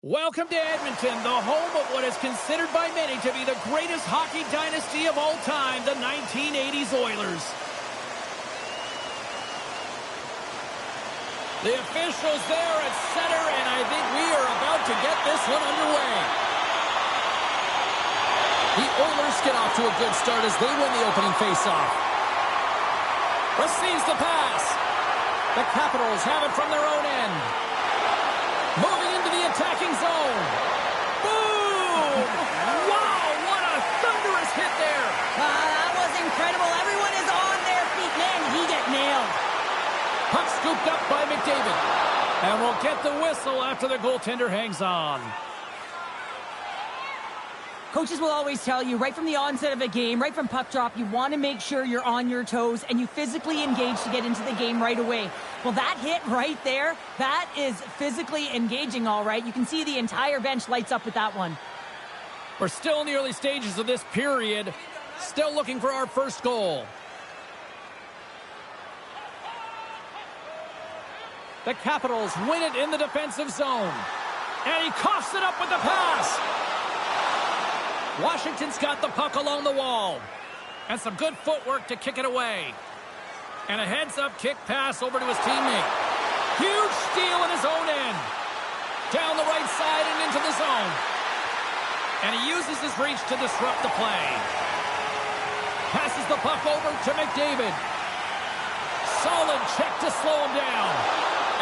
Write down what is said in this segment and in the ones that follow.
Welcome to Edmonton, the home of what is considered by many to be the greatest hockey dynasty of all time, the 1980s Oilers. The officials there at center, and I think we are about to get this one underway. The Oilers get off to a good start as they win the opening faceoff. Receives the pass. The Capitals have it from their own end. Moving into the attacking zone. Boom! Wow, what a thunderous hit there. That was incredible. Everyone is on their feet. Man, did he get nailed. Puck scooped up by McDavid. And we'll get the whistle after the goaltender hangs on. Coaches will always tell you, right from the onset of a game, right from puck drop, you want to make sure you're on your toes and you physically engage to get into the game right away. Well, that hit right there, that is physically engaging, all right. You can see the entire bench lights up with that one. We're still in the early stages of this period. Still looking for our first goal. The Capitals win it in the defensive zone. And he coughs it up with the pass. Washington's got the puck along the wall. And some good footwork to kick it away. And a heads-up kick pass over to his teammate. Huge steal in his own end. Down the right side and into the zone. And he uses his reach to disrupt the play. Passes the puck over to McDavid. Solid check to slow him down.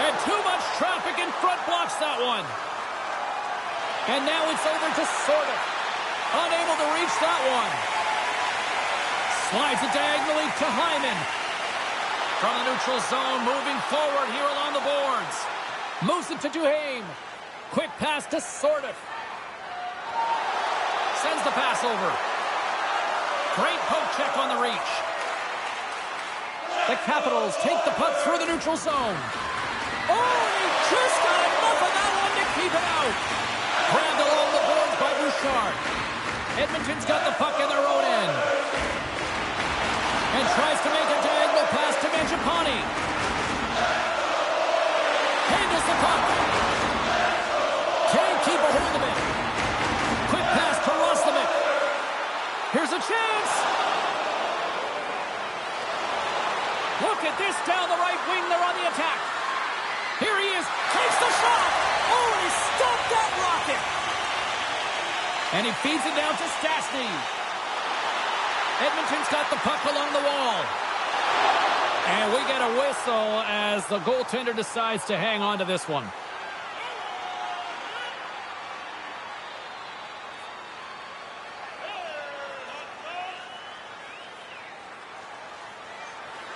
And too much traffic in front blocks that one. And now it's over to Sorta. Unable to reach that one. Slides it diagonally to Hyman. From the neutral zone, moving forward here along the boards. Moves it to Duhaime. Quick pass to Sorta. Sends the pass over. Great poke check on the reach. The Capitals take the puck through the neutral zone. Oh, he just got enough of that one to keep it out. Grabbed along the boards by Bouchard. Edmonton's got the puck in their own end. And tries to make a diagonal pass to Mangiapane. Handles the puck. Can't keep a hold of it. Quick pass to Roslovic. Here's a chance. Look at this down the right wing. They're on the attack. Here he is. Takes the shot. Oh, he stopped that rocket. And he feeds it down to Stastny. Edmonton's got the puck along the wall. And we get a whistle as the goaltender decides to hang on to this one.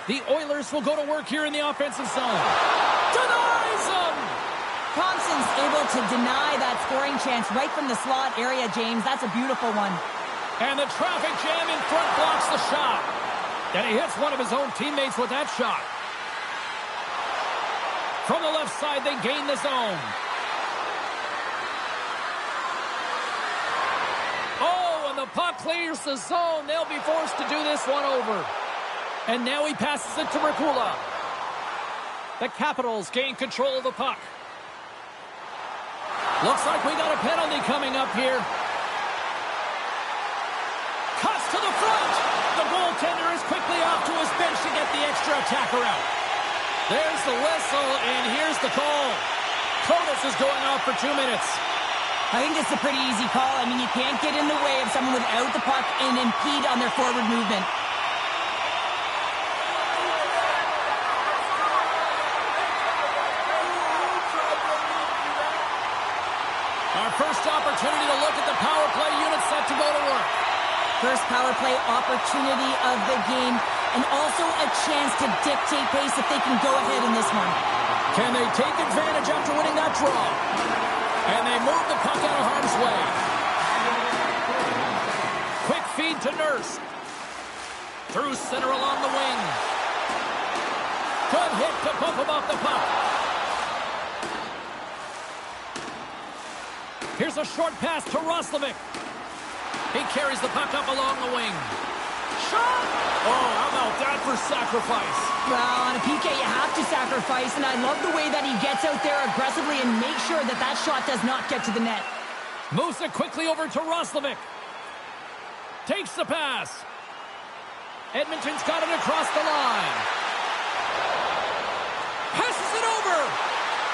The Oilers will go to work here in the offensive zone. Denies him! Thompson's able to deny that scoring chance right from the slot area, James. That's a beautiful one. And the traffic jam in front blocks the shot. And he hits one of his own teammates with that shot. From the left side, they gain the zone. Oh, and the puck clears the zone. They'll be forced to do this one over. And now he passes it to Merkula. The Capitals gain control of the puck. Looks like we got a penalty coming up here. Cuts to the front. The goaltender is quickly off to his bench to get the extra attacker out. There's the whistle, and here's the call. Protas is going off for 2 minutes. I think it's a pretty easy call. I mean, you can't get in the way of someone without the puck and impede on their forward movement. Our first opportunity to look at the power play unit set to go to work. First power play opportunity of the game, and also a chance to dictate pace if they can go ahead in this one. Can they take advantage after winning that draw? And they move the puck out of harm's way. Quick feed to Nurse. Through center along the wing. Good hit to bump him off the puck. Here's a short pass to Roslovic. He carries the puck up along the wing. shot! Oh, how about that for sacrifice? Well, on a PK, you have to sacrifice, and I love the way that he gets out there aggressively and makes sure that that shot does not get to the net. Moves it quickly over to Roslovic. Takes the pass. Edmonton's got it across the line. Passes it over.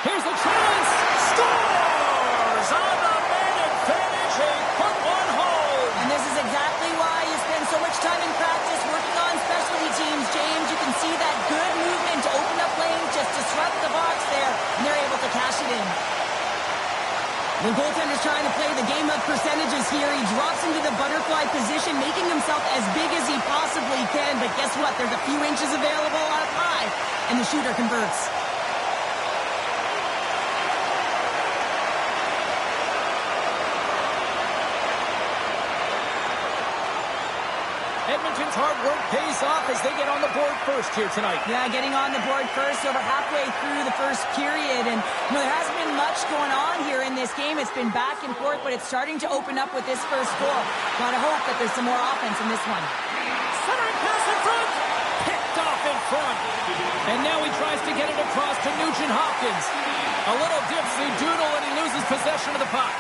Here's the chance. Scores on the minute finish. He put one home. And this is exactly why you spend so much time in practice working on specialty teams, James. You can see that good movement to open up lanes, just disrupt the box there, and they're able to cash it in. The goaltender's trying to play the game of percentages here. He drops into the butterfly position, making himself as big as he possibly can. But guess what? There's a few inches available up high, and the shooter converts. Edmonton's hard work pays off as they get on the board first here tonight. Yeah, getting on the board first over halfway through the first period. And there hasn't been much going on here in this game. It's been back and forth, but it's starting to open up with this first goal. Gotta hope that there's some more offense in this one. Centering pass in front. Picked off in front. And now he tries to get it across to Nugent Hopkins. A little dipsy doodle and he loses possession of the puck.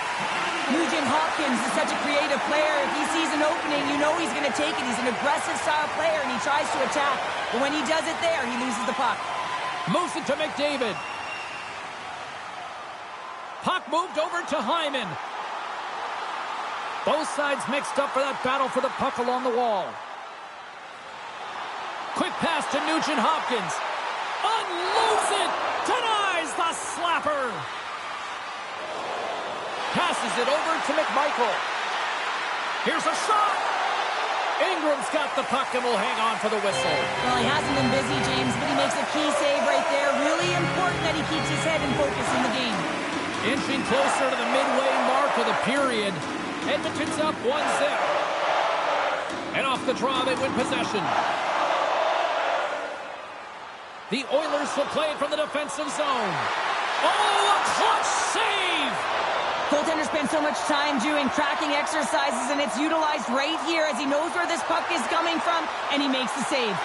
Nugent Hopkins is such a creative player. If he sees an opening, you know he's going to take it. He's an aggressive style player, and he tries to attack. But when he does it there, he loses the puck. Moves it to McDavid. Puck moved over to Hyman. Both sides mixed up for that battle for the puck along the wall. Quick pass to Nugent Hopkins. Unloads it. Denies the slapper. Passes it over to McMichael. Here's a shot. Ingram's got the puck and will hang on for the whistle. Well, he hasn't been busy, James, but he makes a key save right there. Really important that he keeps his head in focus in the game. Inching closer to the midway mark of the period. Edmonton's up 1-0. And off the draw, they win possession. The Oilers will play it from the defensive zone. Oh, a clutch save! Goaltender spends so much time doing tracking exercises, and it's utilized right here as he knows where this puck is coming from, and he makes the save.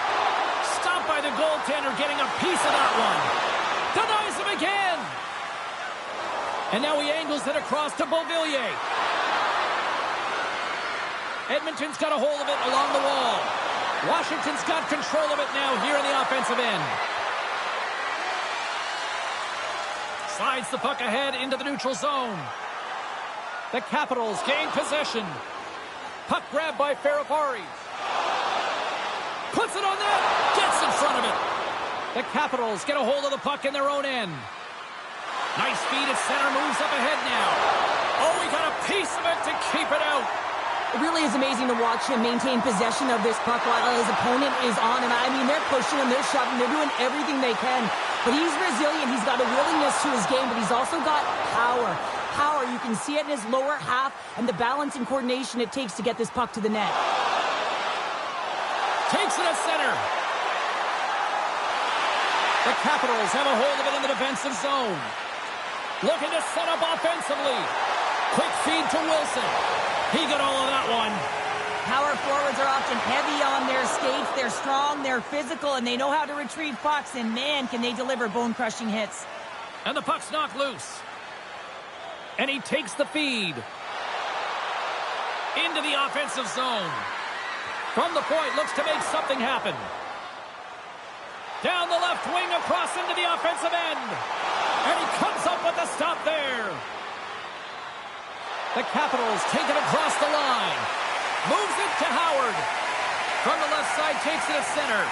Stopped by the goaltender, getting a piece of that one. Denies him again. And now he angles it across to Beauvillier. Edmonton's got a hold of it along the wall. Washington's got control of it now here in the offensive end. Slides the puck ahead into the neutral zone. The Capitals gain possession. Puck grabbed by Ferrapari. Puts it on net. Gets in front of it. The Capitals get a hold of the puck in their own end. Nice speed at center. Moves up ahead now. Oh, he got a piece of it to keep it out. It really is amazing to watch him maintain possession of this puck while his opponent is on him. I mean, they're pushing him, they're shoving, they're doing everything they can. But he's resilient. He's got a willingness to his game, but he's also got power. Power, you can see it in his lower half and the balance and coordination it takes to get this puck to the net. Takes it at center. The Capitals have a hold of it in the defensive zone. Looking to set up offensively. Quick feed to Wilson. He got all of that one. Power forwards are often heavy on their skates. They're strong, they're physical, and they know how to retrieve pucks. And man, can they deliver bone-crushing hits. And the puck's knocked loose. And he takes the feed. Into the offensive zone. From the point, looks to make something happen. Down the left wing, across into the offensive end. And he comes up with a stop there. The Capitals take it across the line. Moves it to Howard. From the left side, takes it at center.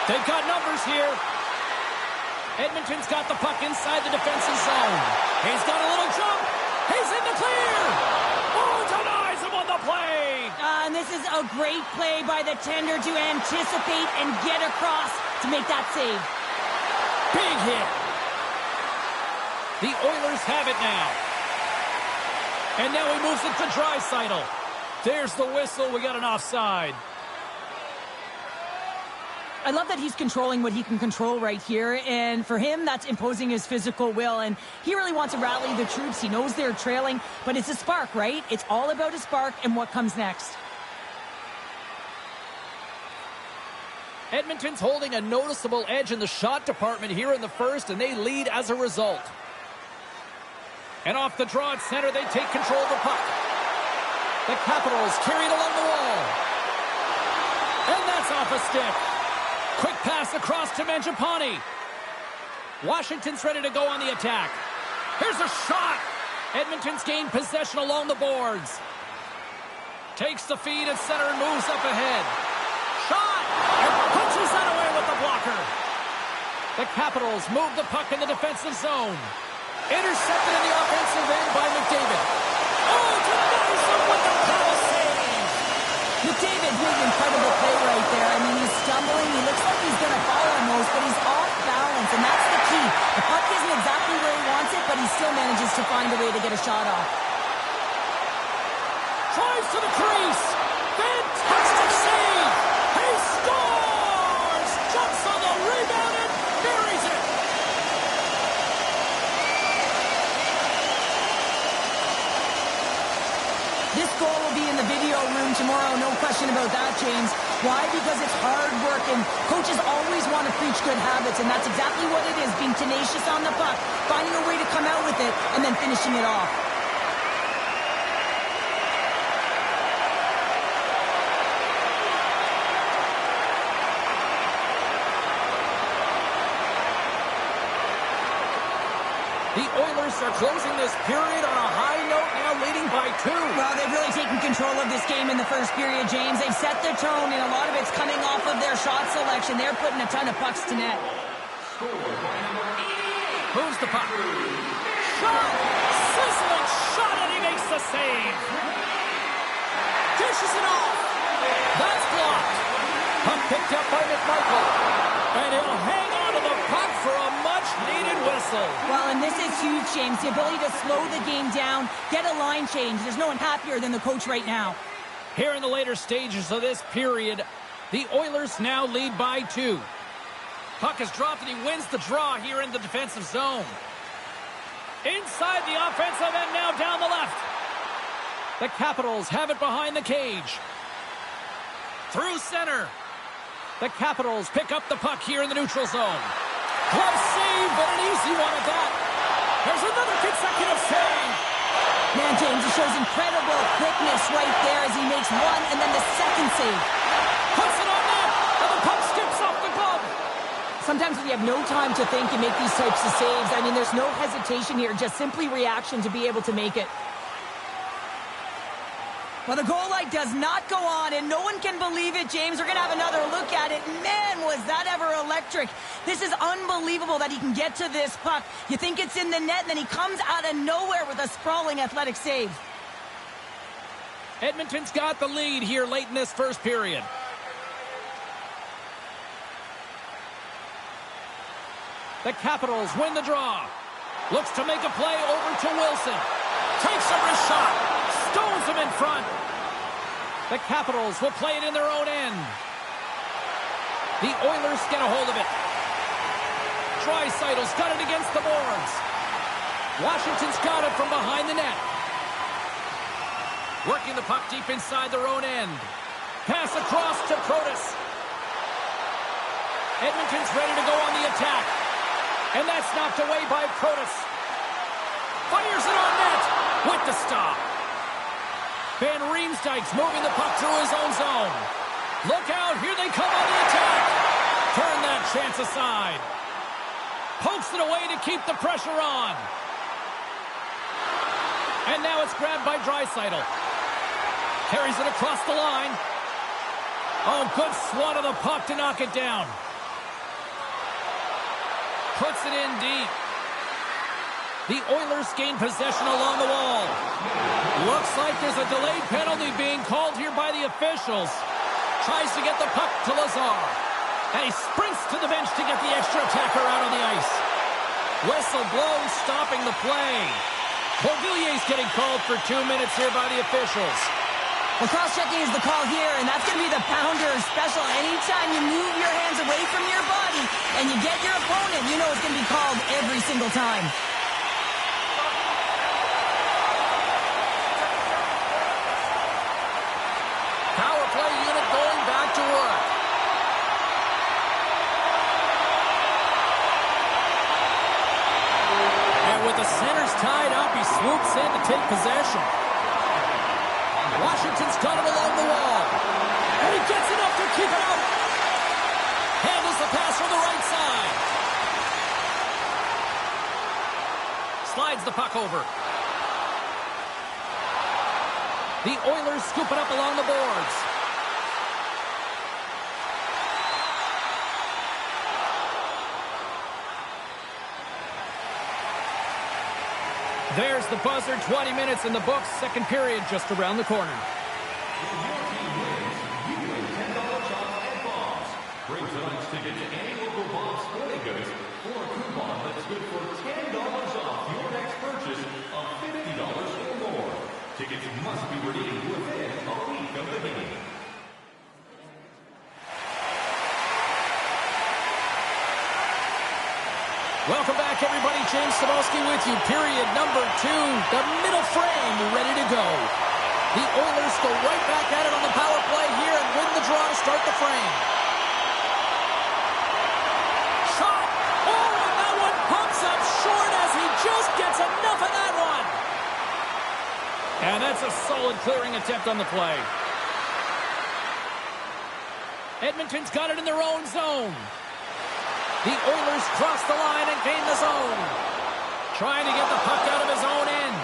They've got numbers here. Edmonton's got the puck inside the defensive zone. He's got a little jump. He's in the clear. Oh, denies him on the play. And this is a great play by the tender to anticipate and get across to make that save. Big hit. The Oilers have it now. And now he moves it to Draisaitl. There's the whistle. We got an offside. I love that he's controlling what he can control right here. And for him, that's imposing his physical will. And he really wants to rally the troops. He knows they're trailing. But it's a spark, right? It's all about a spark and what comes next. Edmonton's holding a noticeable edge in the shot department here in the first, and they lead as a result. And off the draw at center, they take control of the puck. The Capitals carry it along the wall. And that's off a stick. Quick pass across to Mangiapane. Washington's ready to go on the attack. Here's a shot. Edmonton's gained possession along the boards. Takes the feed at center and moves up ahead. Shot! And punches that away with the blocker. The Capitals move the puck in the defensive zone. Intercepted in the offensive end by McDavid. Oh, denies him with the power save. McDavid made an incredible play right there. I mean, he's stumbling. He looks like he's going to fall almost, but he's off balance, and that's the key. The puck isn't exactly where he wants it, but he still manages to find a way to get a shot off. Drives to the crease. Fantastic save. He scores! Jumps on the rebound and buries it. This goal will be in the video room tomorrow, no question about that, James. Why? Because it's hard work, and coaches always want to preach good habits, and that's exactly what it is, being tenacious on the puck, finding a way to come out with it, and then finishing it off. The Oilers are closing this period on a high note, now leading by 2. Well, they've really taken control of this game in the first period, James. They've set the tone, and a lot of it's coming off of their shot selection. They're putting a ton of pucks to net. Moves the puck. Shot! Sizzling shot, and he makes the save. Dishes it off. That's blocked. Puck picked up by McMichael. And he'll hang on to the puck for a much-needed whistle. Well, and this is huge, James. The ability to slow the game down, get a line change. There's no one happier than the coach right now. Here in the later stages of this period, the Oilers now lead by 2. Puck is dropped, and he wins the draw here in the defensive zone. Inside the offensive end, now down the left. The Capitals have it behind the cage. Through center. The Capitals pick up the puck here in the neutral zone. Glove save, but an easy one at that. There's another consecutive save. Man, James, he shows incredible quickness right there as he makes one and then the second save. Puts it on net, and the puck skips off the glove. Sometimes when you have no time to think, you make these types of saves. I mean, there's no hesitation here, just simply reaction to be able to make it. Well, the goal light does not go on, and no one can believe it, James. We're going to have another look at it. Man, was that ever electric. This is unbelievable that he can get to this puck. You think it's in the net, and then he comes out of nowhere with a sprawling athletic save. Edmonton's got the lead here late in this first period. The Capitals win the draw. Looks to make a play over to Wilson. Takes a wrist shot. Stones him in front. The Capitals will play it in their own end. The Oilers get a hold of it. Draisaitl's got it against the boards. Washington's got it from behind the net. Working the puck deep inside their own end. Pass across to Protas. Edmonton's ready to go on the attack. And that's knocked away by Protas. Fires it on net with the stop. Van Riemsdyk's moving the puck through his own zone. Look out, here they come on the attack. Turn that chance aside. Pokes it away to keep the pressure on. And now it's grabbed by Draisaitl. Carries it across the line. Oh, good swat of the puck to knock it down. Puts it in deep. The Oilers gain possession along the wall. Looks like there's a delayed penalty being called here by the officials. Tries to get the puck to Lazar. And he sprints to the bench to get the extra attacker out on the ice. Whistle blows, stopping the play. Beauvillier's getting called for 2 minutes here by the officials. Well, cross-checking is the call here, and that's going to be the pounder special. Anytime you move your hands away from your body and you get your opponent, you know it's going to be called every single time. Power play unit going back to work. the center's tied up. He swoops in to take possession. Washington's got it along the wall. And he gets enough to keep it out. Handles the pass from the right side. Slides the puck over. The Oilers scoop it up along the boards. There's the buzzer. 20 minutes in the books. Second period just around the corner. Bring tonight's ticket to any local Bob Sporting Goods for a coupon that's good for $10 off your next purchase of $50 or more. Tickets must be redeemed within a week of the game. Welcome back, everybody. James Cebulski with you. Period number 2. The middle frame ready to go. The Oilers go right back at it on the power play here and win the draw to start the frame. Shot. Oh, and that one pumps up short as he just gets enough of that one. And that's a solid clearing attempt on the play. Edmonton's got it in their own zone. The Oilers cross the line and gain the zone. Trying to get the puck out of his own end.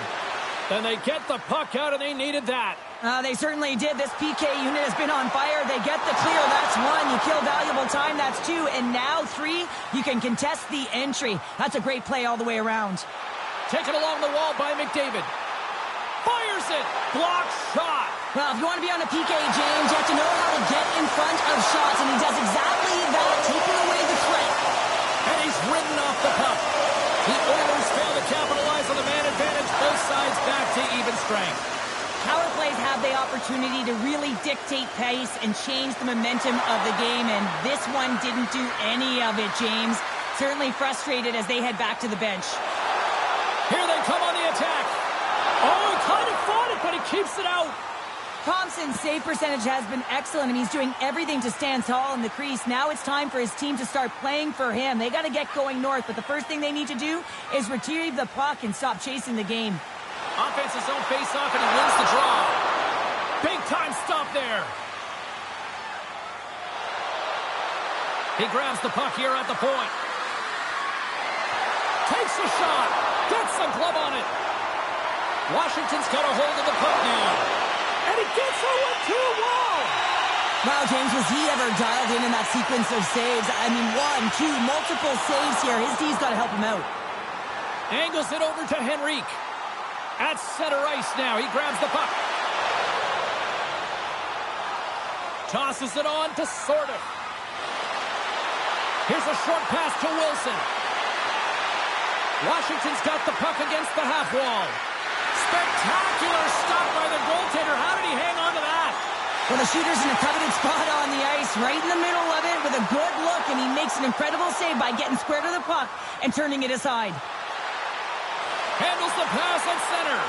Then they get the puck out, and they needed that. They certainly did. This PK unit has been on fire. They get the clear. That's 1. You kill valuable time. That's 2. And now 3. You can contest the entry. That's a great play all the way around. Taken along the wall by McDavid. Fires it. Blocked shot. Well, if you want to be on a PK, James, you have to know how to get in front of shots. And he does exactly that, taking away the threat. And he's ridden off the puck. The Oilers fail to capitalize on the man advantage. Both sides back to even strength. Power plays have the opportunity to really dictate pace and change the momentum of the game, and this one didn't do any of it, James. Certainly frustrated as they head back to the bench. Here they come on the attack. Oh, he kind of fought it, but he keeps it out. Thompson's save percentage has been excellent, and he's doing everything to stand tall in the crease. Now it's time for his team to start playing for him. They got to get going north, but the first thing they need to do is retrieve the puck and stop chasing the game. Offense's own face-off, and he wins the draw. Big-time stop there. He grabs the puck here at the point. Takes a shot. Gets some glove on it. Washington's got a hold of the puck now. And he gets a 1-2 wall. Wow, James, was he ever dialed in that sequence of saves? I mean, 1, 2, multiple saves here. His D's got to help him out. Angles it over to Henrique. At center ice now. He grabs the puck. Tosses it on to Sordic. Here's a short pass to Wilson. Washington's got the puck against the half wall. Spectacular stop by the goaltender. How did he hang on to that? Well, the shooter's in a coveted spot on the ice, right in the middle of it with a good look, and he makes an incredible save by getting square to the puck and turning it aside. Handles the pass at center.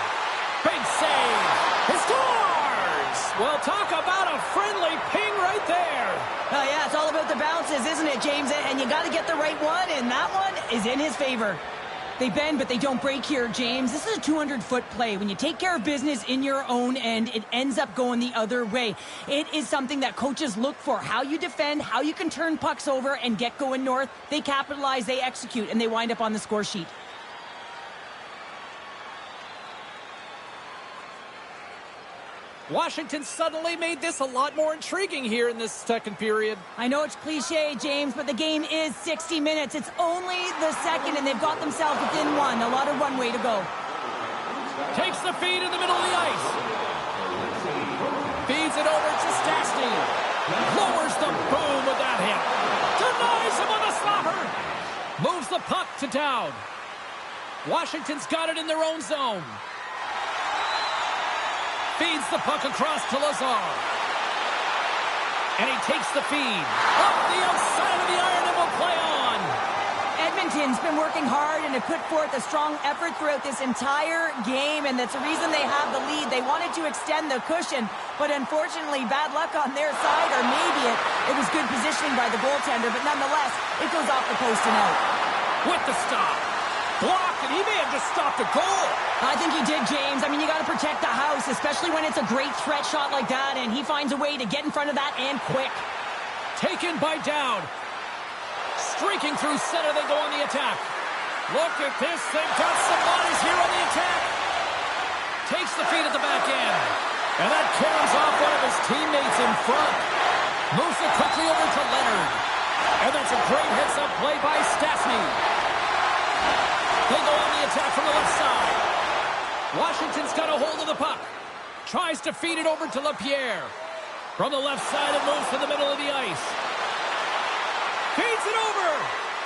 Big save. He scores! Well, talk about a friendly ping right there. Oh, yeah, it's all about the bounces, isn't it, James? And you got to get the right one, and that one is in his favor. They bend, but they don't break here, James. This is a 200-foot play. When you take care of business in your own end, it ends up going the other way. It is something that coaches look for. How you defend, how you can turn pucks over and get going north. They capitalize, they execute, and they wind up on the score sheet. Washington suddenly made this a lot more intriguing here in this second period. I know it's cliche, James, but the game is 60 minutes. It's only the second, and they've got themselves within 1. A lot of runway to go. Takes the feed in the middle of the ice. Feeds it over to Stastny. Lowers the boom with that hit. Denies him on the slapper. Moves the puck to Dowd. Washington's got it in their own zone. Feeds the puck across to Lazar. And he takes the feed. Up the outside of the iron and will play on. Edmonton's been working hard and have put forth a strong effort throughout this entire game, and that's the reason they have the lead. They wanted to extend the cushion, but unfortunately, bad luck on their side, or maybe it was good positioning by the goaltender, but nonetheless, it goes off the post and out. With the stop. Blocked, and he may have just stopped a goal. I think he did, James. I mean, you got to protect the house, especially when it's a great threat shot like that, and he finds a way to get in front of that and quick. Taken by Dowd. Streaking through center, they go on the attack. Look at this. They've got some bodies here on the attack. Takes the feed at the back end. And that carries off one of his teammates in front. Moves it quickly over to Leonard. And that's a great heads-up play by Stastny. They go on the attack from the left side. Washington's got a hold of the puck. Tries to feed it over to LaPierre. From the left side, it moves to the middle of the ice. Feeds it over.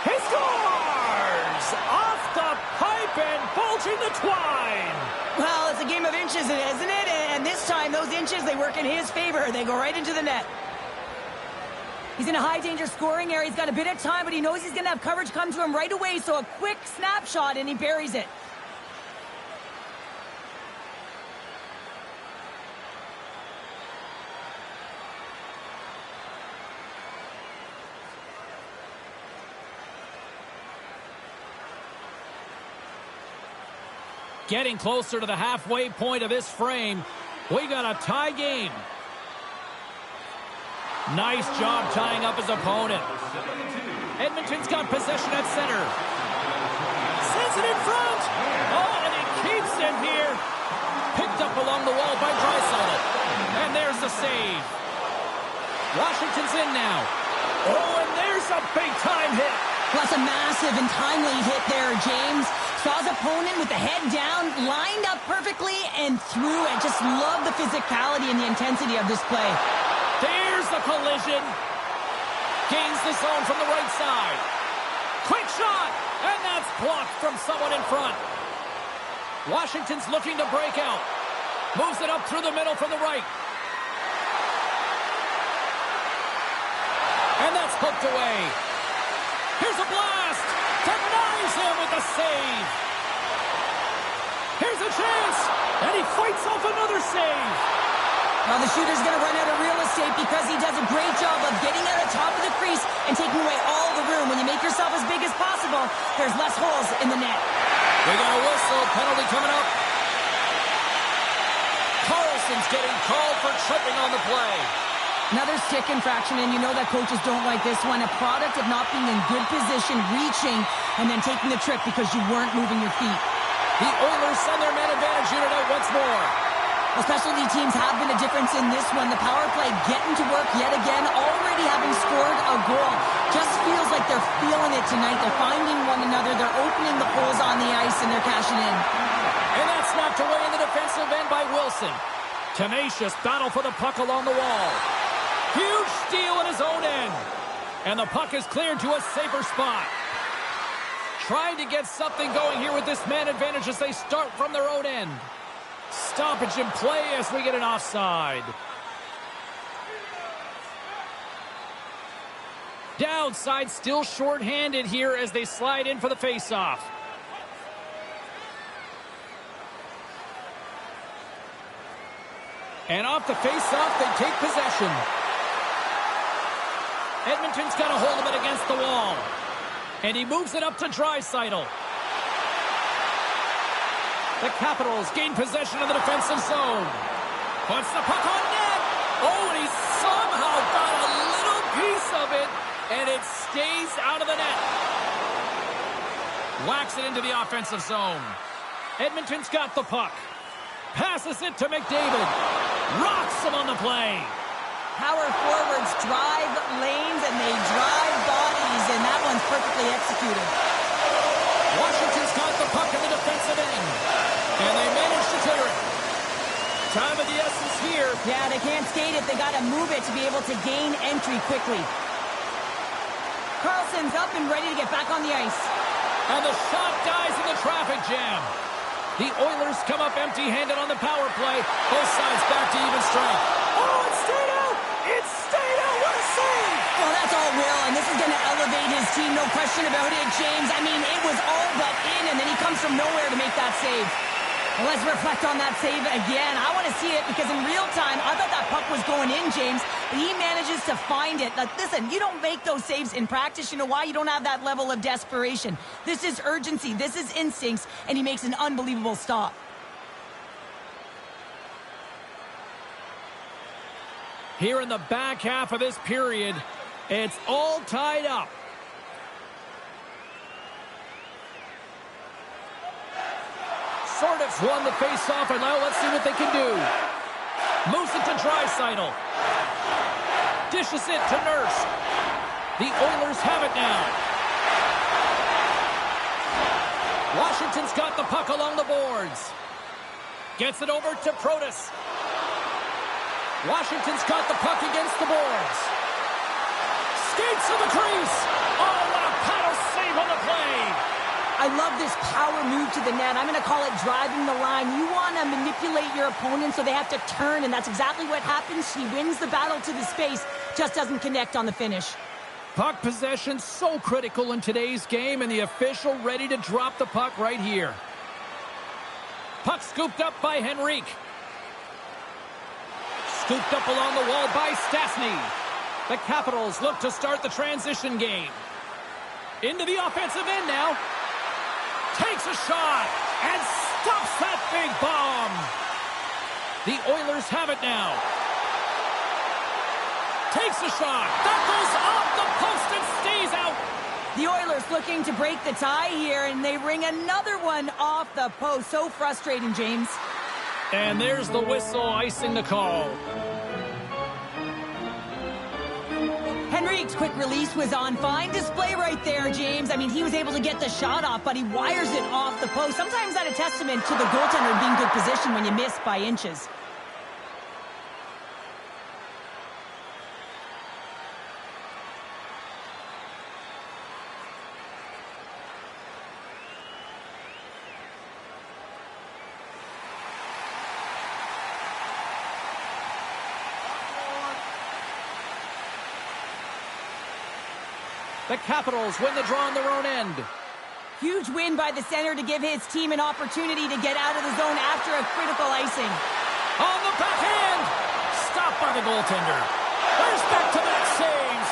He scores! Off the pipe and bulging the twine. Well, it's a game of inches, isn't it? And this time, those inches, they work in his favor. They go right into the net. He's in a high-danger scoring area. He's got a bit of time, but he knows he's going to have coverage come to him right away, so a quick snapshot, and he buries it. Getting closer to the halfway point of this frame. We got a tie game. Nice job tying up his opponent. Edmonton's got possession at center. Sends it in front. Oh, and he keeps it here. Picked up along the wall by Draisaitl. And there's the save. Washington's in now. Oh, and there's a big-time hit. Plus a massive and timely hit there, James. Saw his opponent with the head down, lined up perfectly, and threw it. Just love the physicality and the intensity of this play. There's the collision. Gains the zone from the right side. Quick shot, and that's blocked from someone in front. Washington's looking to break out. Moves it up through the middle from the right. And that's hooked away. Here's a blast. Denies him with the save. Here's a chance. And he fights off another save. Well, the shooter's going to run out of real estate because he does a great job of getting out of top of the crease and taking away all the room. When you make yourself as big as possible, there's less holes in the net. We got a whistle. Penalty coming up. Carlson's getting called for tripping on the play. Another stick infraction, and you know that coaches don't like this one. A product of not being in good position, reaching, and then taking the trip because you weren't moving your feet. The Oilers send their man advantage unit out once more. Well, specialty teams have been a difference in this one. The power play getting to work yet again, already having scored a goal. Just feels like they're feeling it tonight. They're finding one another. They're opening the holes on the ice, and they're cashing in. And that's knocked away in the defensive end by Wilson. Tenacious battle for the puck along the wall. Huge steal in his own end. And the puck is cleared to a safer spot. Trying to get something going here with this man advantage as they start from their own end. Stoppage in play as we get an offside. Downside still short-handed here as they slide in for the faceoff. And off the faceoff, they take possession. Edmonton's got a hold of it against the wall. And he moves it up to Draisaitl. The Capitals gain possession of the defensive zone. Puts the puck on net. Oh, and he somehow got a little piece of it, and it stays out of the net. Whacks it into the offensive zone. Edmonton's got the puck. Passes it to McDavid. Rocks him on the play. Power forwards drive lanes and they drive bodies, and that one's perfectly executed. Washington's got the puck in the defensive end, and they manage to clear it. Time of the essence here. Yeah, they can't skate it. They got to move it to be able to gain entry quickly. Carlson's up and ready to get back on the ice. And the shot dies in the traffic jam. The Oilers come up empty-handed on the power play. Both sides back to even strength. Oh, it stayed out! It stayed out! What a save! Well, that's all Will, and this is going to elevate his team, no question about it, James. I mean, it was all but in, and then he comes from nowhere to make that save. Well, let's reflect on that save again. I want to see it because in real time, I thought that puck was going in, James. But he manages to find it. Like, listen, you don't make those saves in practice. You know why? You don't have that level of desperation. This is urgency. This is instincts. And he makes an unbelievable stop. Here in the back half of this period, it's all tied up. Sordif's won the face-off, and now let's see what they can do. Moves it to Draisaitl. Dishes it to Nurse. The Oilers have it now. Washington's got the puck along the boards. Gets it over to Protas. Washington's got the puck against the boards. Skates to the crease. Oh, what a paddle save on the play. I love this power move to the net. I'm going to call it driving the line. You want to manipulate your opponent so they have to turn, and that's exactly what happens. He wins the battle to the space, just doesn't connect on the finish. Puck possession so critical in today's game, and the official ready to drop the puck right here. Puck scooped up by Henrique. Scooped up along the wall by Stastny. The Capitals look to start the transition game. Into the offensive end now. Takes a shot and stops that big bomb. The Oilers have it now. Takes a shot. That goes off the post and stays out. The Oilers looking to break the tie here, and they ring another one off the post. So frustrating, James. And there's the whistle icing the call. Henrique's quick release was on fine display right there, James. I mean, he was able to get the shot off, but he wires it off the post. Sometimes that's a testament to the goaltender being good position when you miss by inches. The Capitals win the draw on their own end. Huge win by the center to give his team an opportunity to get out of the zone after a critical icing. On the backhand! Stopped by the goaltender. There's back-to-back saves.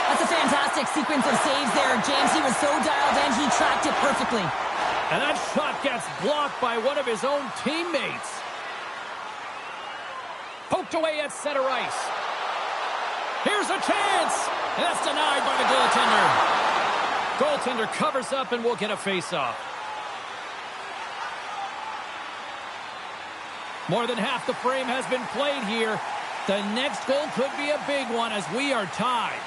That's a fantastic sequence of saves there, James. He was so dialed in, he tracked it perfectly. And that shot gets blocked by one of his own teammates. Poked away at center ice. Here's a chance! And that's denied by the goaltender. Goaltender covers up and will get a face-off. More than half the frame has been played here. The next goal could be a big one as we are tied.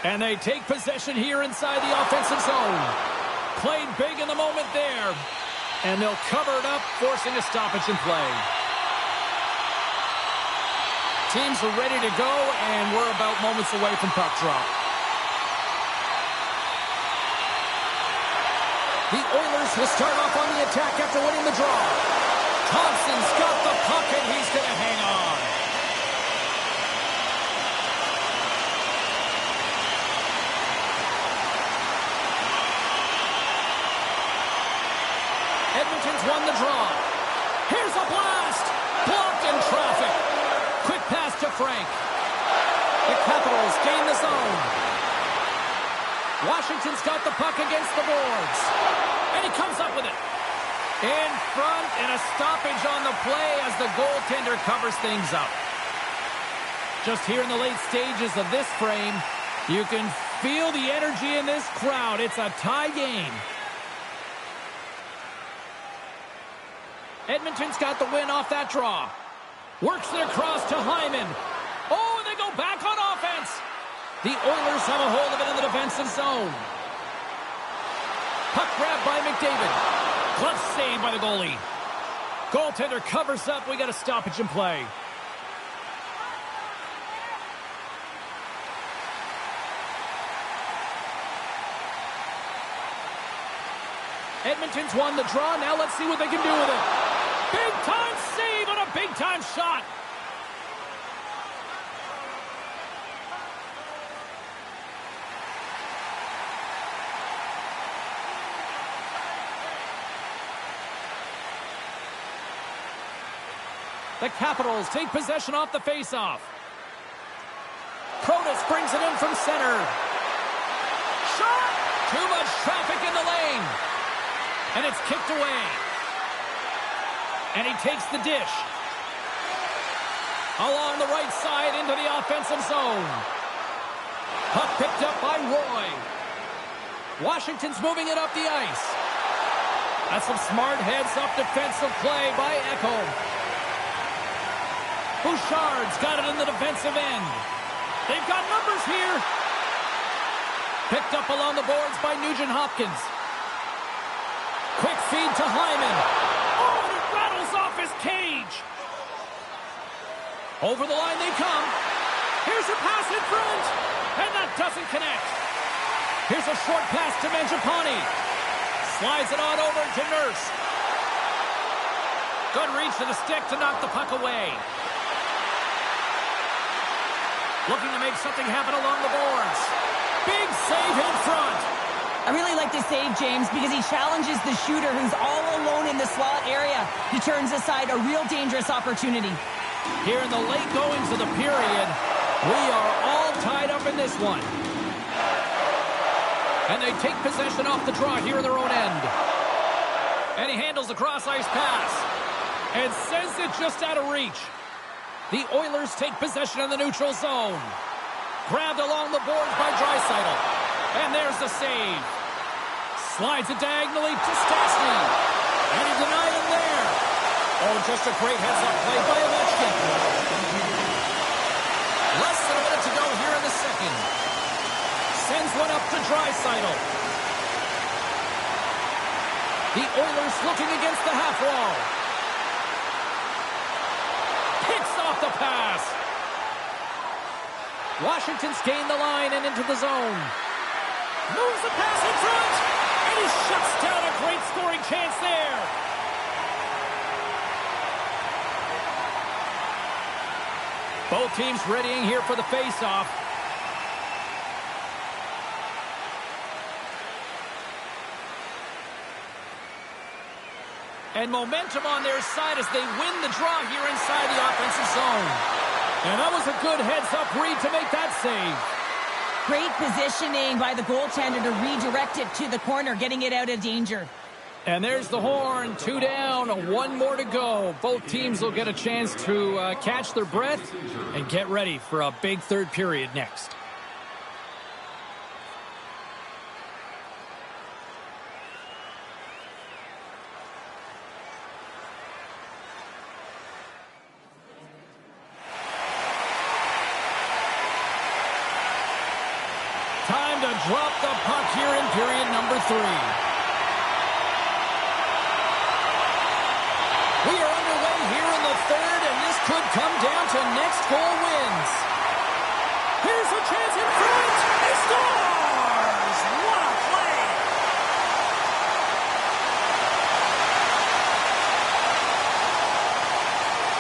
And they take possession here inside the offensive zone. Played big in the moment there. And they'll cover it up, forcing a stoppage in play. Teams are ready to go, and we're about moments away from puck drop. The Oilers will start off on the attack after winning the draw. Thompson's got the puck, and he's going to hang on. Edmonton's won the draw. Here's a blast! Blocked in traffic. Quick pass to Frank. The Capitals gain the zone. Washington's got the puck against the boards. And he comes up with it. In front, and a stoppage on the play as the goaltender covers things up. Just here in the late stages of this frame, you can feel the energy in this crowd. It's a tie game. Edmonton's got the win off that draw. Works it across to Hyman. Oh, and they go back on offense. The Oilers have a hold of it in the defensive zone. Puck grabbed by McDavid. Clutch save by the goalie. Goaltender covers up. We got a stoppage in play. Edmonton's won the draw. Now let's see what they can do with it. Big-time save and a big-time shot. The Capitals take possession off the faceoff. Protas brings it in from center. Shot! Too much traffic in the lane. And it's kicked away. And he takes the dish. Along the right side into the offensive zone. Puck picked up by Roy. Washington's moving it up the ice. That's some smart heads-up defensive play by Echo. Bouchard's got it in the defensive end. They've got numbers here. Picked up along the boards by Nugent-Hopkins. Quick feed to Hyman. Oh, and it rattles off his cage. Over the line they come. Here's a pass in front. And that doesn't connect. Here's a short pass to Mangiapane. Slides it on over to Nurse. Good reach to the stick to knock the puck away. Looking to make something happen along the boards. Big save in front. I really like this save, James, because he challenges the shooter who's all alone in the slot area. He turns aside a real dangerous opportunity. Here in the late goings of the period, we are all tied up in this one. And they take possession off the draw here in their own end. And he handles the cross-ice pass. And sends it just out of reach. The Oilers take possession in the neutral zone. Grabbed along the boards by Draisaitl. And there's the save. Slides it diagonally to Stastny. And he denied him there. Oh, just a great heads-up play by Ovechkin. Less than a minute to go here in the second. Sends one up to Draisaitl. The Oilers looking against the half wall. Picks off the pass. Washington's gained the line and into the zone. Moves the pass in front. And he shuts down a great scoring chance there. Both teams readying here for the face-off. And momentum on their side as they win the draw here inside the offensive zone. And that was a good heads-up read to make that save. Great positioning by the goaltender to redirect it to the corner, getting it out of danger. And there's the horn. 2 down, 1 more to go. Both teams will get a chance to catch their breath and get ready for a big third period next. Time to drop the puck here in period number 3. We are underway here in the third, and this could come down to next goal wins. Here's a chance in front. He scores! What a play!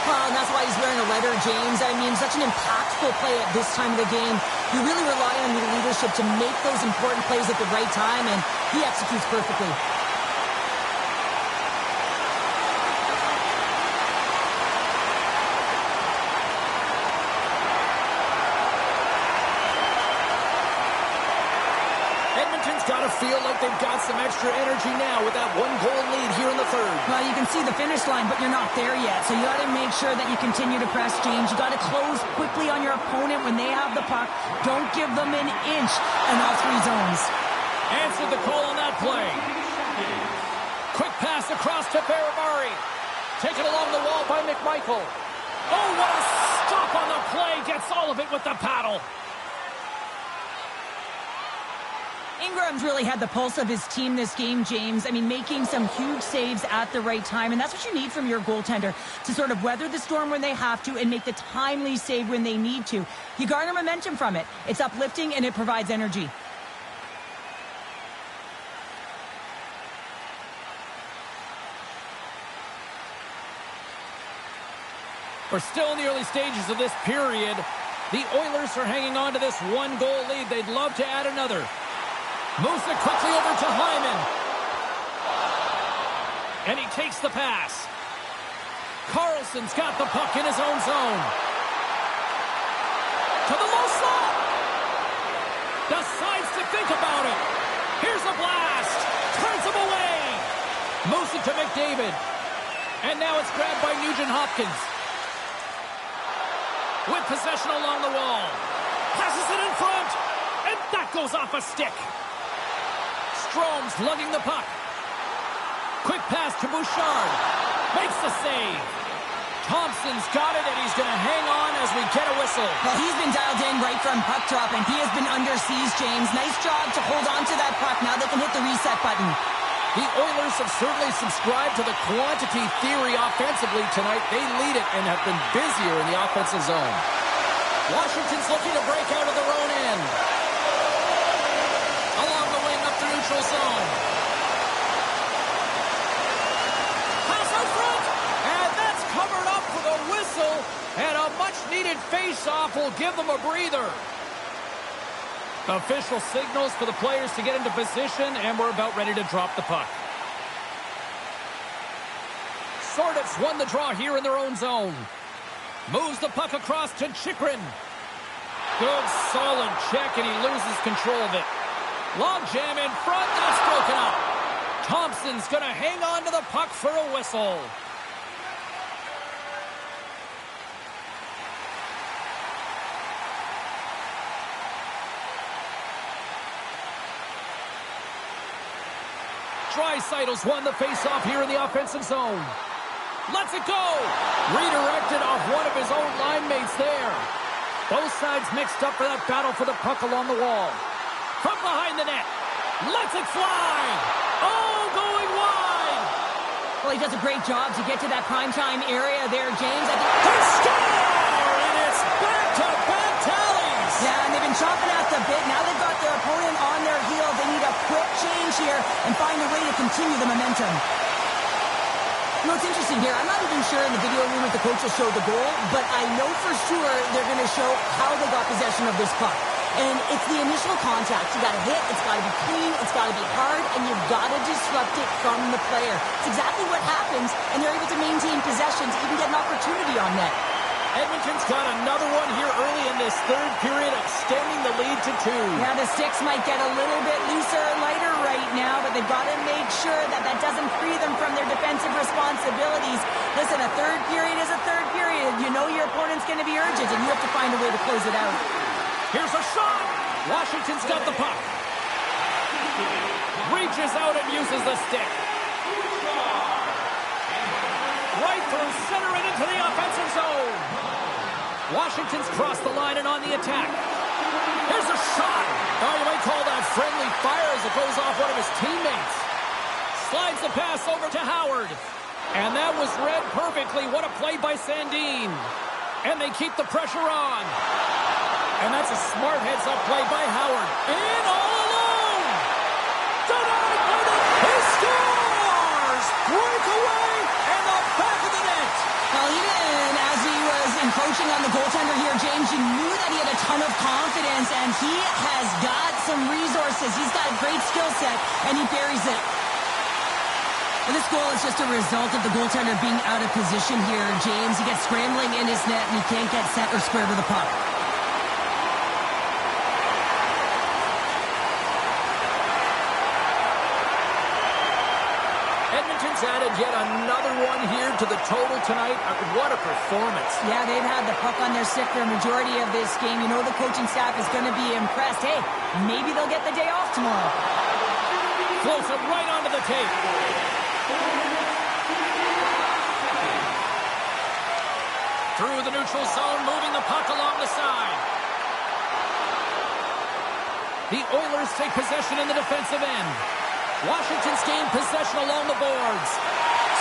Well, and that's why he's wearing a letter, James. I mean, such an impactful play at this time of the game. You really rely on your leadership to make those important plays at the right time, and he executes perfectly. Edmonton's got to feel like they've got some extra energy now with that 1-goal lead here in the third. Well, you can see the finish line, but you're not there yet. So you got to make sure that you continue to press, James. You got to close quickly on your opponent when they have the puck. Don't give them an inch in all 3 zones. Answered the call on that play. Quick pass across to Barabari. Taken along the wall by McMichael. Oh, what a stop on the play. Gets all of it with the paddle. Ingram's really had the pulse of his team this game, James. I mean, making some huge saves at the right time, and that's what you need from your goaltender, to sort of weather the storm when they have to and make the timely save when they need to. You garner momentum from it. It's uplifting, and it provides energy. We're still in the early stages of this period. The Oilers are hanging on to this 1-goal lead. They'd love to add another. Moves it quickly over to Hyman. And he takes the pass. Carlson's got the puck in his own zone. To the low slot. Decides to think about it. Here's a blast. Turns him away. Moves it to McDavid. And now it's grabbed by Nugent-Hopkins. With possession along the wall. Passes it in front. And that goes off a stick. Strome's lugging the puck. Quick pass to Bouchard. Makes the save. Thompson's got it, and he's going to hang on as we get a whistle. Well, he's been dialed in right from puck drop, and he has been under siege, James. Nice job to hold on to that puck. Now they can hit the reset button. The Oilers have certainly subscribed to the quantity theory offensively tonight. They lead it and have been busier in the offensive zone. Washington's looking to break out of their own end. Along the wing up the neutral zone. Pass out front, and that's covered up with a whistle, and a much-needed face-off will give them a breather. Official signals for the players to get into position, and we're about ready to drop the puck. Sordif's won the draw here in their own zone. Moves the puck across to Chychrun. Good, solid check, and he loses control of it. Long jam in front, that's broken up. Thompson's going to hang on to the puck for a whistle. Draisaitl's won the faceoff here in the offensive zone. Lets it go. Redirected off one of his own line mates there. Both sides mixed up for that battle for the puck along the wall. From behind the net. Lets it fly. Oh, going wide. Well, he does a great job to get to that primetime area there, James. They score! And it's back-to-back tallies. Yeah, and they've been chopping at the bit. Now they've got their opponent on their heel. They need a quick change here and find a way to continue the momentum. You know, it's interesting here. I'm not even sure in the video room if the coach will show the goal, but I know for sure they're going to show how they got possession of this puck. And it's the initial contact. You got to hit, it's got to be clean, it's got to be hard, and you've got to disrupt it from the player. It's exactly what happens, and they're able to maintain possession to even get an opportunity on net. Edmonton's got another one here early in this third period, extending the lead to 2. Yeah, the sticks might get a little bit looser or lighter right now, but they've got to make sure that that doesn't free them from their defensive responsibilities. Listen, a third period is a third period. You know your opponent's going to be urgent, and you have to find a way to close it out. Here's a shot. Washington's got the puck. Reaches out and uses the stick. Right through center and into the offensive zone. Washington's crossed the line and on the attack. Here's a shot. Oh, you might call that friendly fire as it goes off one of his teammates. Slides the pass over to Howard. And that was read perfectly. What a play by Sandin. And they keep the pressure on. And that's a smart heads-up play by Howard. In all alone. Denied by the... He scores! Breakaway and the back of the net. Well, even as he was encroaching on the goaltender here, James, you knew that he had a ton of confidence, and he has got some resources. He's got a great skill set, and he buries it. And this goal is just a result of the goaltender being out of position here, James. He gets scrambling in his net, and he can't get set or square to the puck. Edmonton's added yet another one here to the total tonight. What a performance. Yeah, they've had the puck on their stick for a majority of this game. You know the coaching staff is going to be impressed. Hey, maybe they'll get the day off tomorrow. Floats it right onto the tape. Through the neutral zone, moving the puck along the side. The Oilers take possession in the defensive end. Washington's gained possession along the boards.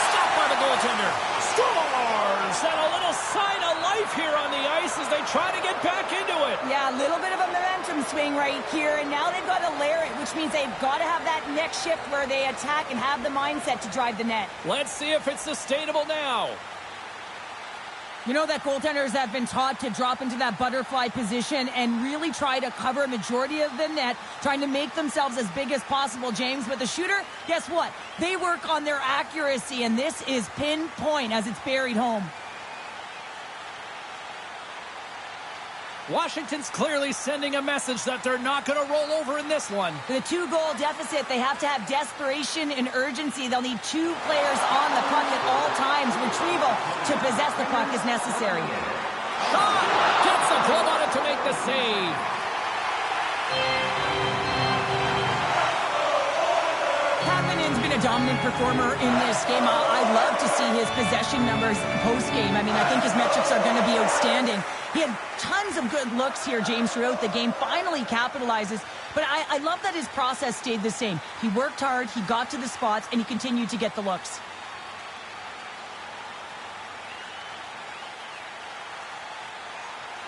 Stopped by the goaltender. Scores! And a little sign of life here on the ice as they try to get back into it. Yeah, a little bit of a momentum swing right here, and now they've got to layer it, which means they've got to have that next shift where they attack and have the mindset to drive the net. Let's see if it's sustainable now. You know that goaltenders have been taught to drop into that butterfly position and really try to cover a majority of the net, trying to make themselves as big as possible, James. But the shooter, guess what? They work on their accuracy, and this is pinpoint as it's buried home. Washington's clearly sending a message that they're not going to roll over in this one. For the 2-goal deficit, they have to have desperation and urgency. They'll need 2 players on the puck at all times. Retrieval to possess the puck is necessary. Shot! Gets a glove on it to make the save. Kapanen's been a dominant performer in this game. I'd love to see his possession numbers post-game. I mean, I think his metrics are going to be outstanding. He had tons of good looks here, James, throughout the game. Finally capitalizes. But I love that his process stayed the same. He worked hard, he got to the spots, and he continued to get the looks.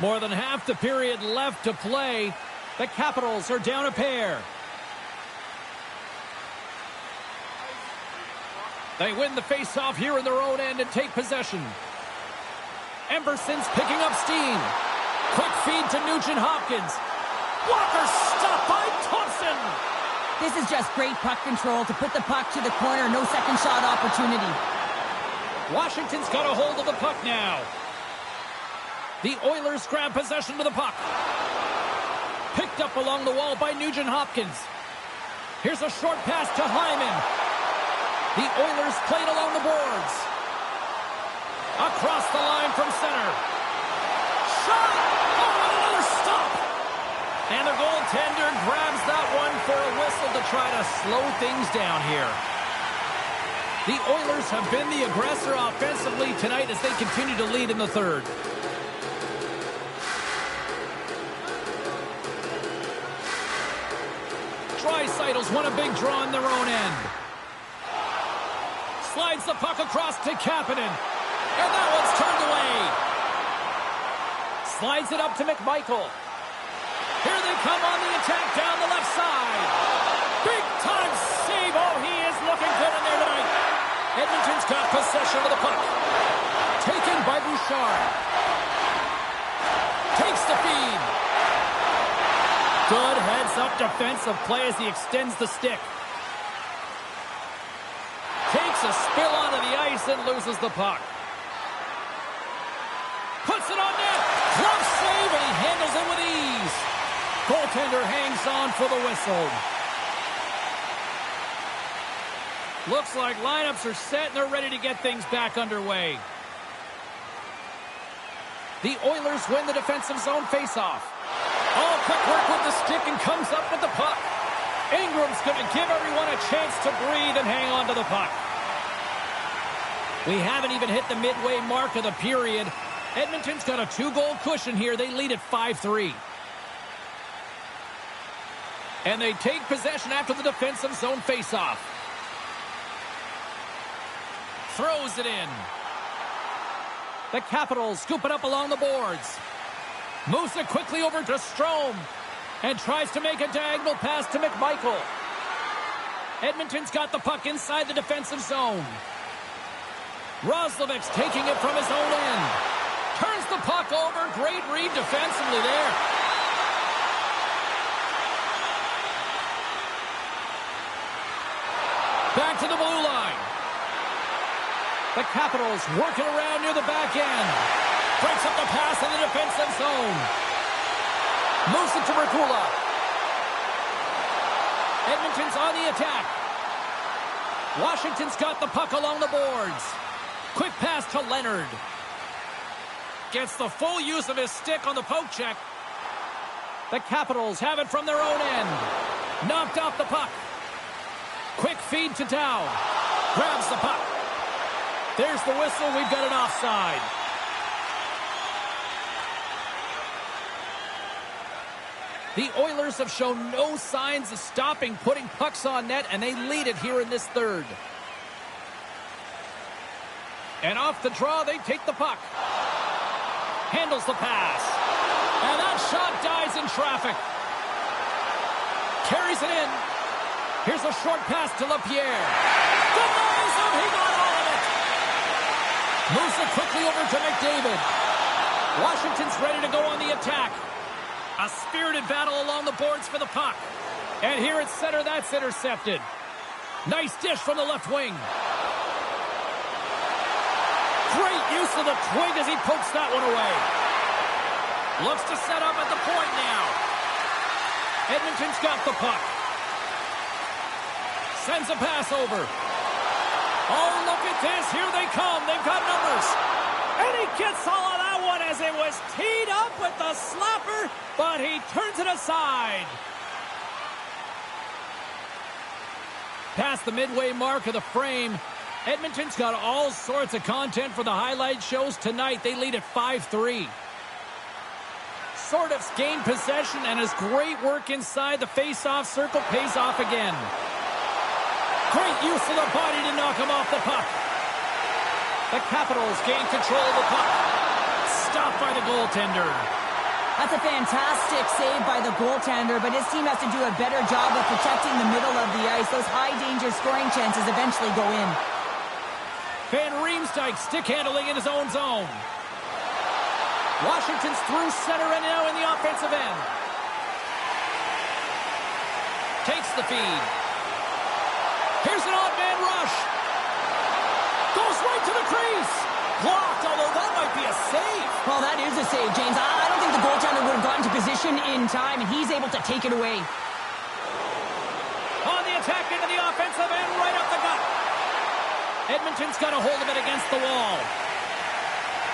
More than half the period left to play. The Capitals are down a pair. They win the face-off here in their own end and take possession. Emberson's picking up steam. Quick feed to Nugent-Hopkins. Walker stopped by Thompson. This is just great puck control to put the puck to the corner. No second shot opportunity. Washington's got a hold of the puck now. The Oilers grab possession to the puck. Picked up along the wall by Nugent-Hopkins. Here's a short pass to Hyman. The Oilers played along the boards. Across the line from center. Shot! Oh, and another stop! And the goaltender grabs that one for a whistle to try to slow things down here. The Oilers have been the aggressor offensively tonight as they continue to lead in the third. Draisaitl's won a big draw in their own end. Slides the puck across to Kapanen. And that one's turned away. Slides it up to McMichael. Here they come on the attack down the left side. Big time save. Oh, he is looking good in there tonight. Edmonton's got possession of the puck. Taken by Bouchard. Takes the feed. Good heads-up defensive play as he extends the stick. Takes a spill onto the ice and loses the puck. Puts it on net. Glove save, and he handles it with ease. Goaltender hangs on for the whistle. Looks like lineups are set and they're ready to get things back underway. The Oilers win the defensive zone faceoff. All quick work with the stick and comes up with the puck. Ingram's going to give everyone a chance to breathe and hang on to the puck. We haven't even hit the midway mark of the period. Edmonton's got a 2-goal cushion here. They lead at 5-3. And they take possession after the defensive zone faceoff. Throws it in. The Capitals scoop it up along the boards. Moves it quickly over to Strome. And tries to make a diagonal pass to McMichael. Edmonton's got the puck inside the defensive zone. Roslovic's taking it from his own end. Turns the puck over. Great read defensively there. Back to the blue line. The Capitals working around near the back end. Breaks up the pass in the defensive zone. Moves it to Merkula. Edmonton's on the attack. Washington's got the puck along the boards. Quick pass to Leonard. Gets the full use of his stick on the poke check. The Capitals have it from their own end. Knocked off the puck. Quick feed to Dow. Grabs the puck. There's the whistle. We've got an offside. The Oilers have shown no signs of stopping putting pucks on net, and they lead it here in this third. And off the draw, they take the puck. Handles the pass. And that shot dies in traffic. Carries it in. Here's a short pass to LaPierre. Denies him. He got all of it. Moves it quickly over to McDavid. Washington's ready to go on the attack. A spirited battle along the boards for the puck. And here at center, that's intercepted. Nice dish from the left wing. Great use of the twig as he pokes that one away. Looks to set up at the point now. Edmonton's got the puck. Sends a pass over. Oh, look at this. Here they come. They've got numbers. And he gets all of that one as it was teed up with the slapper, but he turns it aside. Past the midway mark of the frame, Edmonton's got all sorts of content for the highlight shows tonight. They lead at 5-3. Sordov's gained possession, and his great work inside the face-off circle pays off again. Great use of the body to knock him off the puck. The Capitals gain control of the puck. Stopped by the goaltender. That's a fantastic save by the goaltender, but his team has to do a better job of protecting the middle of the ice. Those high-danger scoring chances eventually go in. Van Riemsdyk stick handling in his own zone. Washington's through center and now in the offensive end. Takes the feed. Here's an odd man rush. Goes right to the crease. Blocked, although that might be a save. Well, that is a save, James. I don't think the goaltender would have gotten to position in time, and he's able to take it away. On the attack into the offensive end, right up the gut. Edmonton's got a hold of it against the wall.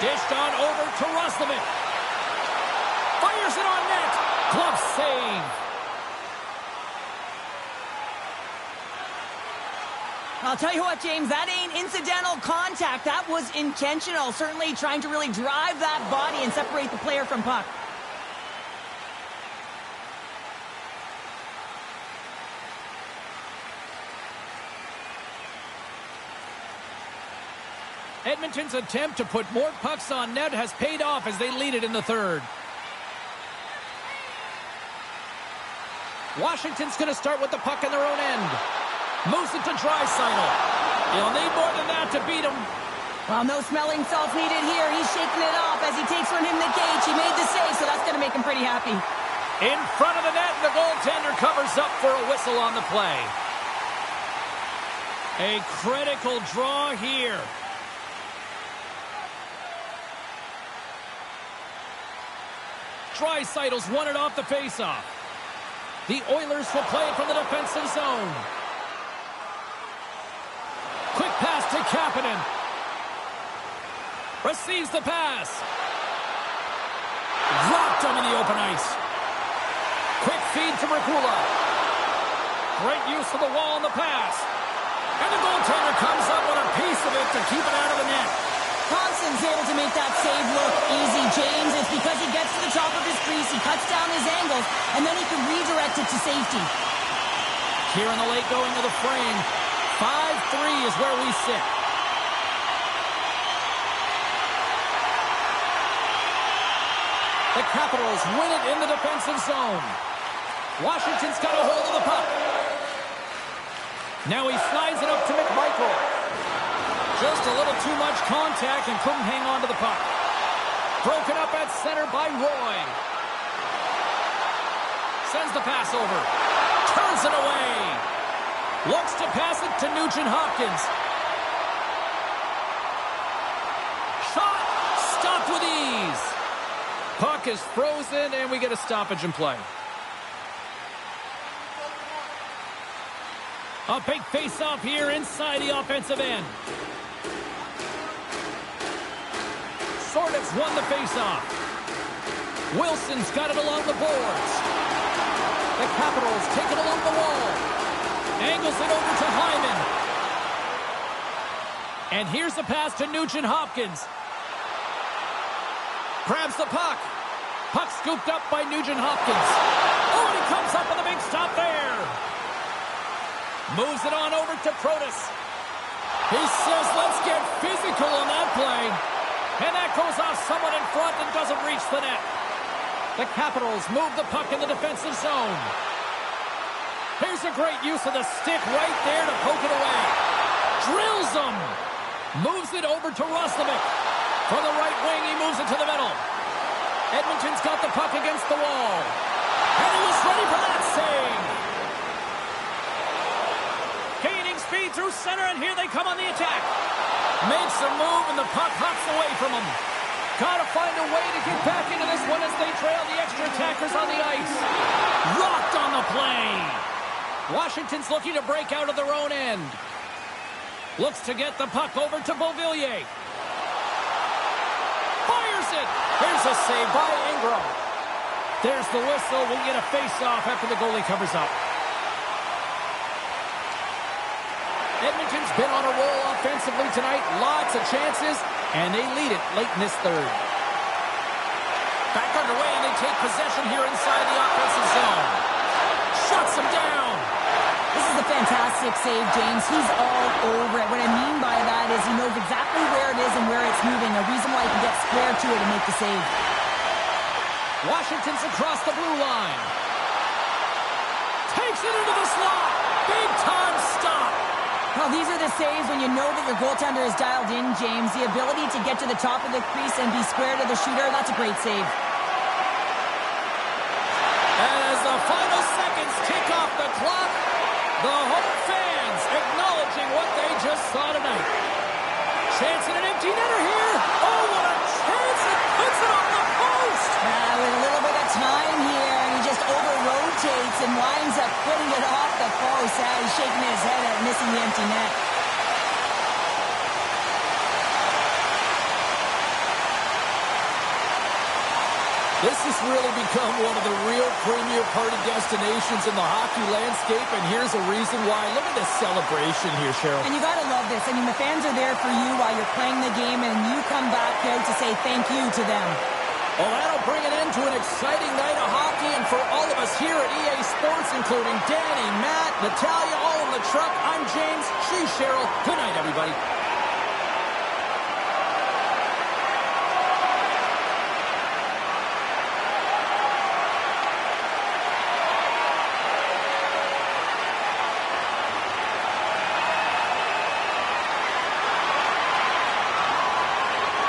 Dished on over to Roslovic. Fires it on net. Glove save. I'll tell you what, James, that ain't incidental contact. That was intentional. Certainly trying to really drive that body and separate the player from puck. Edmonton's attempt to put more pucks on net has paid off as they lead it in the third. Washington's going to start with the puck in their own end. Moves it to Draisaitl. He'll need more than that to beat him. Well, no smelling salts needed here. He's shaking it off as he takes from him the cage. He made the save, so that's going to make him pretty happy. In front of the net, and the goaltender covers up for a whistle on the play. A critical draw here. Draisaitl's won it off the faceoff. The Oilers will play it from the defensive zone. Quick pass to Kapanen. Receives the pass. Dropped him in the open ice. Quick feed to Merkula. Great use of the wall on the pass. And the goaltender comes up with a piece of it to keep it out of the net. Thompson's able to make that save look easy, James. It's because he gets to the top of his crease, he cuts down his angles, and then he can redirect it to safety. Here in the late going of the frame, 5-3 is where we sit. The Capitals win it in the defensive zone. Washington's got a hold of the puck. Now he slides it up to McMichael. Just a little too much contact and couldn't hang on to the puck. Broken up at center by Roy. Sends the pass over. Turns it away. Looks to pass it to Nugent-Hopkins. Shot. Stopped with ease. Puck is frozen, and we get a stoppage in play. A big face-off here inside the offensive end. Sordov's won the face-off. Wilson's got it along the boards. The Capitals take it along the wall. Angles it over to Hyman. And here's the pass to Nugent-Hopkins. Grabs the puck. Puck scooped up by Nugent-Hopkins. Oh, and he comes up with a big stop there. Moves it on over to Protas. He says, let's get physical on that play. And that goes off someone in front and doesn't reach the net. The Capitals move the puck in the defensive zone. Here's a great use of the stick right there to poke it away. Drills them. Moves it over to Roslovic. From the right wing, he moves it to the middle. Edmonton's got the puck against the wall. And he was ready for that save. Gaining speed through center, and here they come on the attack. Makes a move, and the puck hops away from him. Got to find a way to get back into this one as they trail the extra attackers on the ice. Rocked on the play. Washington's looking to break out of their own end. Looks to get the puck over to Beauvillier. Fires it. Here's a save by Ingram. There's the whistle. We'll get a face-off after the goalie covers up. Edmonton's been on a roll offensively tonight. Lots of chances, and they lead it late in this third. Back underway, and they take possession here inside the offensive zone. Shuts them down. This is a fantastic save, James. He's all over it. What I mean by that is he knows exactly where it is and where it's moving. A reason why he can get square to it and make the save. Washington's across the blue line. Takes it into the slot. Big-time stop. Well, these are the saves when you know that your goaltender is dialed in, James. The ability to get to the top of the crease and be square to the shooter, that's a great save. As the final seconds tick off the clock, the home fans acknowledging what they just saw tonight. Chance at an empty netter here. Oh, what a chance. It puts it on the post. With a little bit of time here, and he just over-rotates and winds up putting it off the post. He's shaking his head at missing the empty net. This has really become one of the real premier party destinations in the hockey landscape, and here's a reason why. Look at this celebration here, Cheryl. And you got to love this. I mean, the fans are there for you while you're playing the game, and you come back out to say thank you to them. Well, that'll bring an end to an exciting night of hockey, and for all of us here at EA Sports, including Danny, Matt, Natalia, all in the truck, I'm James. She's Cheryl. Good night, everybody.